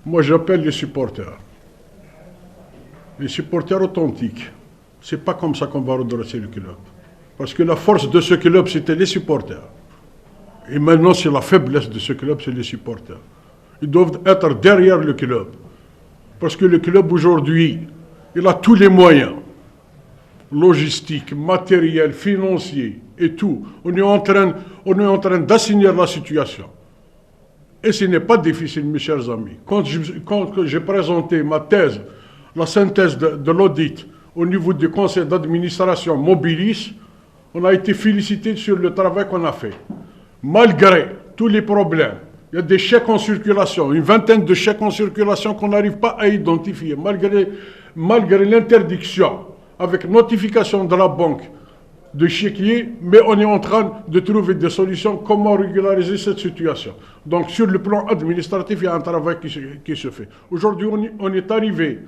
Moi, j'appelle les supporters. Les supporters authentiques. C'est pas comme ça qu'on va redresser le club. Parce que la force de ce club, c'était les supporters. Et maintenant, c'est la faiblesse de ce club, c'est les supporters. Ils doivent être derrière le club. Parce que le club, aujourd'hui, il a tous les moyens. Logistiques, matériels, financiers et tout. On est en train d'assainir la situation. Et ce n'est pas difficile, mes chers amis. Quand j'ai présenté ma thèse, la synthèse de l'audit au niveau du conseil d'administration Mobilis, on a été félicité sur le travail qu'on a fait. Malgré tous les problèmes, il y a des chèques en circulation, une vingtaine de chèques en circulation qu'on n'arrive pas à identifier, malgré l'interdiction, avec notification de la banque de chéquier, mais on est en train de trouver des solutions, comment régulariser cette situation. Donc sur le plan administratif, il y a un travail qui se fait. Aujourd'hui, on est arrivé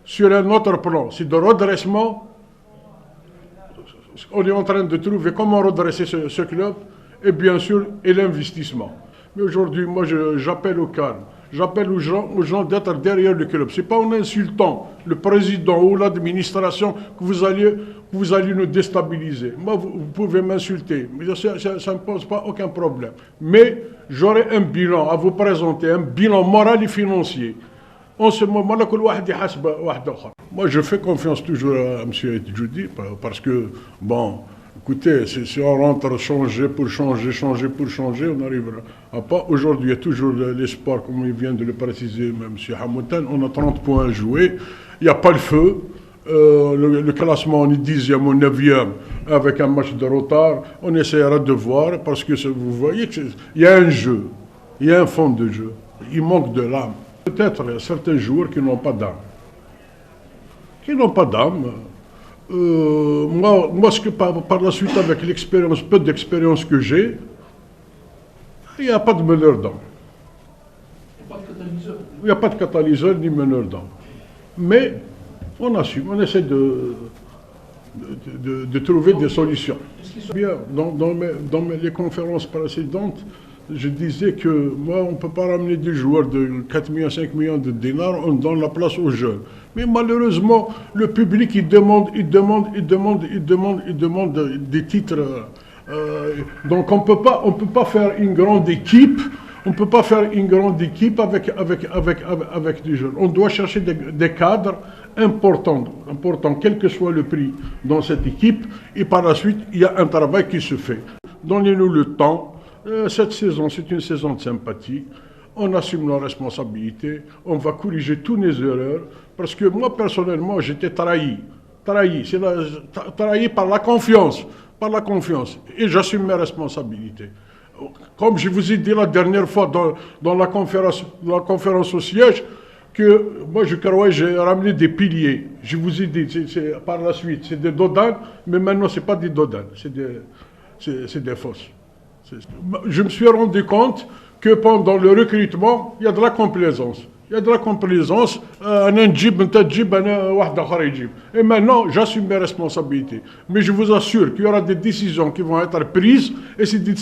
sur un autre plan, c'est de redressement. On est en train de trouver comment redresser ce club, et bien sûr, et l'investissement. Mais aujourd'hui, moi, j'appelle au calme. J'appelle aux gens d'être derrière le club. Ce n'est pas en insultant le président ou l'administration que vous allez nous déstabiliser. Moi, vous pouvez m'insulter, mais ça ne me pose pas aucun problème. Mais j'aurai un bilan à vous présenter, un bilan moral et financier. En ce moment-là, moi, je fais confiance toujours à M. Edjoudi, parce que, bon, écoutez, si on rentre changer pour changer, on n'arrivera pas. Aujourd'hui, il y a toujours l'espoir, comme il vient de le préciser M. Hamoutan, on a 30 points à jouer, il n'y a pas le feu. Le classement, on est 10e ou 9e avec un match de retard. On essaiera de voir, parce que vous voyez qu'il y a un jeu, il y a un fond de jeu, il manque de l'âme. Peut-être certains joueurs qui n'ont pas d'âme. Moi, ce que par la suite, avec l'expérience, peu d'expérience que j'ai, il n'y a pas de meneur d'âme. Il n'y a pas de catalyseur ni meneur d'âme. Mais on assume, on essaie de trouver des solutions. Bien, dans les conférences précédentes, je disais que moi, on ne peut pas ramener des joueurs de 4 millions, 5 millions de dinars, on donne la place aux jeunes. Mais malheureusement, le public, il demande des titres. Donc on ne peut pas faire une grande équipe. On ne peut pas faire une grande équipe avec des jeunes. On doit chercher des cadres importants, quel que soit le prix dans cette équipe. Et par la suite, il y a un travail qui se fait. Donnez-nous le temps. Cette saison, c'est une saison de sympathie. On assume nos responsabilités. On va corriger toutes nos erreurs. Parce que moi, personnellement, j'étais trahi. Trahi par la confiance. Et j'assume mes responsabilités. Comme je vous ai dit la dernière fois dans la conférence au siège, que moi, je crois que j'ai ramené des piliers. Je vous ai dit, par la suite, c'est des dodanes, mais maintenant, ce n'est pas des dodanes, c'est des fausses. Je me suis rendu compte que pendant le recrutement, il y a de la complaisance. Et maintenant, j'assume mes responsabilités. Mais je vous assure qu'il y aura des décisions qui vont être prises, et c'est des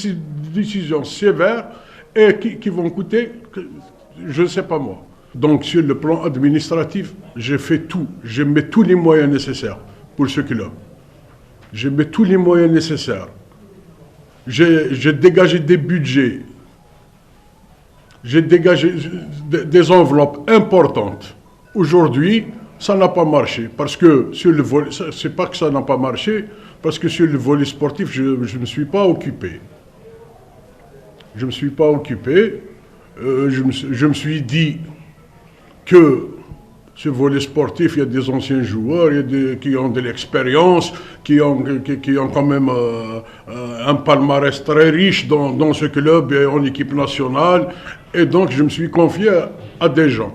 décisions sévères et qui vont coûter, je ne sais pas moi. Donc sur le plan administratif, j'ai fait tout. Je mets tous les moyens nécessaires pour ce club. Je mets tous les moyens nécessaires. J'ai dégagé des budgets. J'ai dégagé des enveloppes importantes. Aujourd'hui, ça n'a pas marché. Parce que sur le volet, c'est pas que ça n'a pas marché, parce que sur le volet sportif, je ne me suis pas occupé. Je me suis dit que ce volet sportif, il y a des anciens joueurs, qui ont de l'expérience, qui ont quand même un palmarès très riche dans ce club et en équipe nationale. Et donc, je me suis confié à des gens.